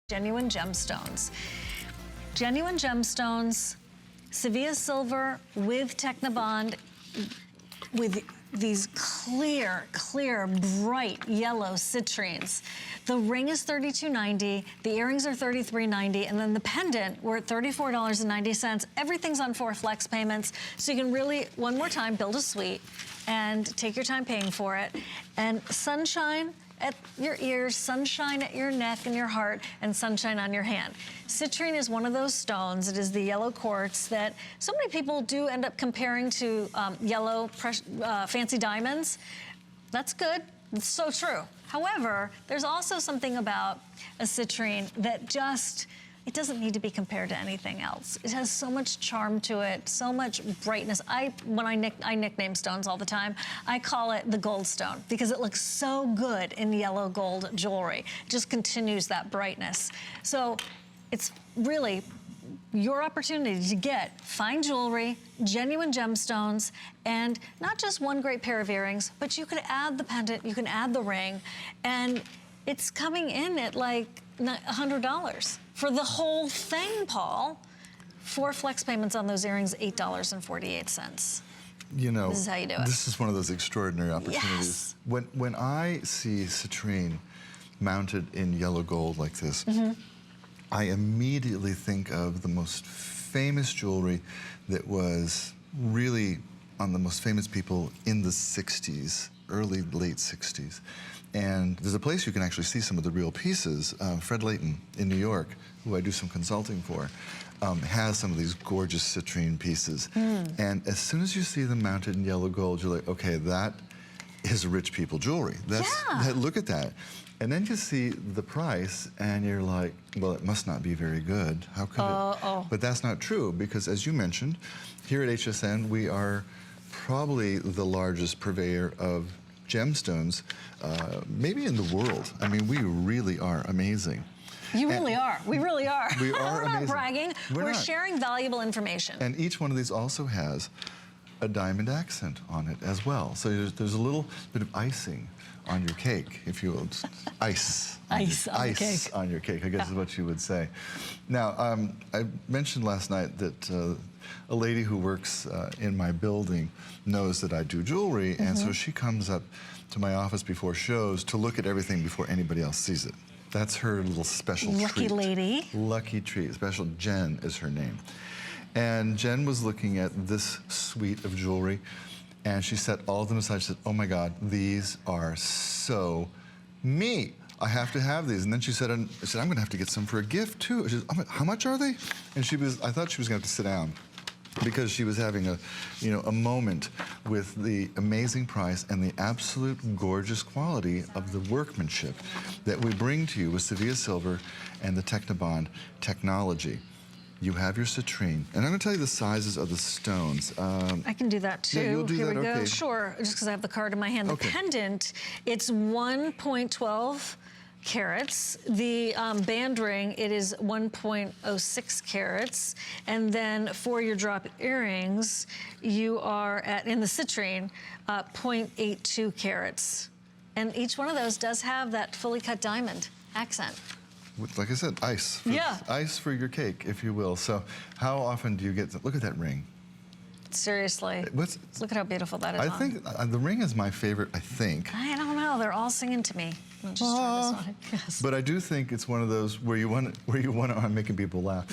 Genuine gemstones. Genuine gemstones, Sevilla Silver with Technibond, with these clear, bright yellow citrines. The ring is $32.90, the earrings are $33.90, and then the pendant, we're at $34.90. Everything's on 4 flex payments, so you can really, one more time, build a suite and take your time paying for it. And sunshine at your ears, sunshine at your neck and your heart, and sunshine on your hand. Citrine is one of those stones. It is the yellow quartz that so many people do end up comparing to yellow fancy diamonds. That's good. It's so true. However, there's also something about a citrine that just, it doesn't need to be compared to anything else. It has so much charm to it, so much brightness. When I nickname stones all the time, I call it the gold stone because it looks so good in yellow gold jewelry. It just continues that brightness. So it's really your opportunity to get fine jewelry, genuine gemstones, and not just one great pair of earrings, but you could add the pendant, you can add the ring, and it's coming in at like $100 for the whole thing, Paul. 4 flex payments on those earrings, $8.48. You know, this is how you do it. This is one of those extraordinary opportunities. Yes. When I see citrine mounted in yellow gold like this, I immediately think of the most famous jewelry that was really on the most famous people in the 60s, late 60s. And there's a place you can actually see some of the real pieces. Fred Layton in New York, who I do some consulting for, has some of these gorgeous citrine pieces. And as soon as you see them mounted in yellow gold, you're like, okay, that is rich people jewelry. Look at that. And then you see the price and you're like, well, it must not be very good. How could it? But that's not true, because as you mentioned, here at HSN, we are probably the largest purveyor of gemstones, maybe in the world. I mean, we really are amazing. You really are. We really are. We are We're amazing. not bragging. We're not. sharing valuable information. And each one of these also has a diamond accent on it as well. So there's a little bit of icing on your cake, if you will. Ice. Ice on the cake. On your cake, I guess is what you would say. Now, I mentioned last night that a lady who works in my building knows that I do jewelry, and so she comes up to my office before shows to look at everything before anybody else sees it. That's her little special treat. Lucky lady. Lucky treat. Special Jen is her name. And Jen was looking at this suite of jewelry, and she set all of them aside. She said, oh my God, these are so me. I have to have these. And then she said, I'm gonna have to get some for a gift too. She said, how much are they? And I thought she was gonna have to sit down, because she was having a moment with the amazing price and the absolute gorgeous quality of the workmanship that we bring to you with Sevilla Silver and the Technibond technology. You have your citrine, and I'm going to tell you the sizes of the stones. I can do that too. Yeah, you'll do Here that, we go. okay. Sure, just because I have the card in my hand. Okay. The pendant, it's 1.12 carats. The band ring, it is 1.06 carats. And then for your drop earrings, you are at, in the citrine, 0.82 carats. And each one of those does have that fully cut diamond accent. Like I said, ice. Ice for your cake, if you will. So how often do you get, look at that ring. Seriously. Look at how beautiful that is. I think the ring is my favorite, I think. I don't know, they're all singing to me. I'm just trying this on. Yes. But I do think it's one of those where you want to, I'm making people laugh,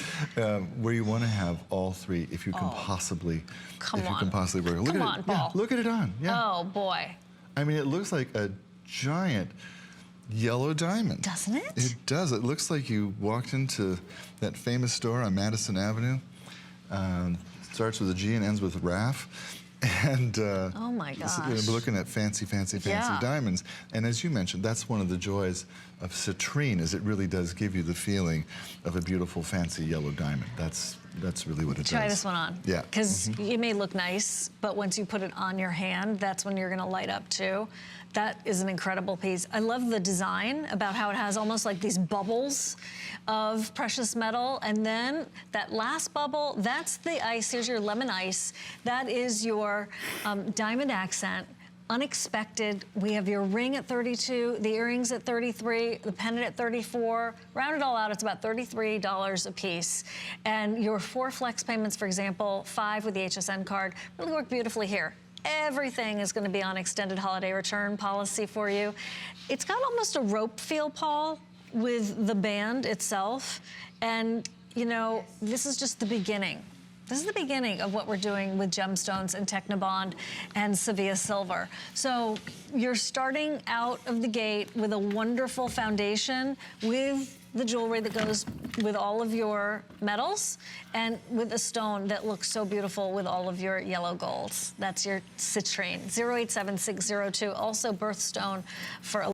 where you want to have all 3 if you can possibly, Come on, work. Come on, Paul. Look at it on. Yeah. Oh boy. I mean, it looks like a giant yellow diamond. Doesn't it? It does. It looks like you walked into that famous store on Madison Avenue. Starts with a G and ends with Raff. And oh my gosh. We're looking at fancy diamonds. And as you mentioned, that's one of the joys of citrine, is it really does give you the feeling of a beautiful, fancy yellow diamond. That's really what it does. Try this one on. Yeah. Because it may look nice, but once you put it on your hand, that's when you're gonna light up too. That is an incredible piece. I love the design about how it has almost like these bubbles of precious metal, and then that last bubble, that's the ice. Here's your lemon ice. That is your diamond accent unexpected. We have your ring at 32, the earrings at 33, the pendant at 34. Round it all out, it's about $33 a piece. And your 4 flex payments, for example, 5 with the HSN card, really work beautifully here. Everything is going to be on extended holiday return policy for you. It's got almost a rope feel, Paul, with the band itself. And, you know, this is just the beginning. This is the beginning of what we're doing with gemstones and Technibond and Sevilla Silver. So you're starting out of the gate with a wonderful foundation with the jewelry that goes with all of your metals and with a stone that looks so beautiful with all of your yellow golds. That's your citrine, 087602, also birthstone for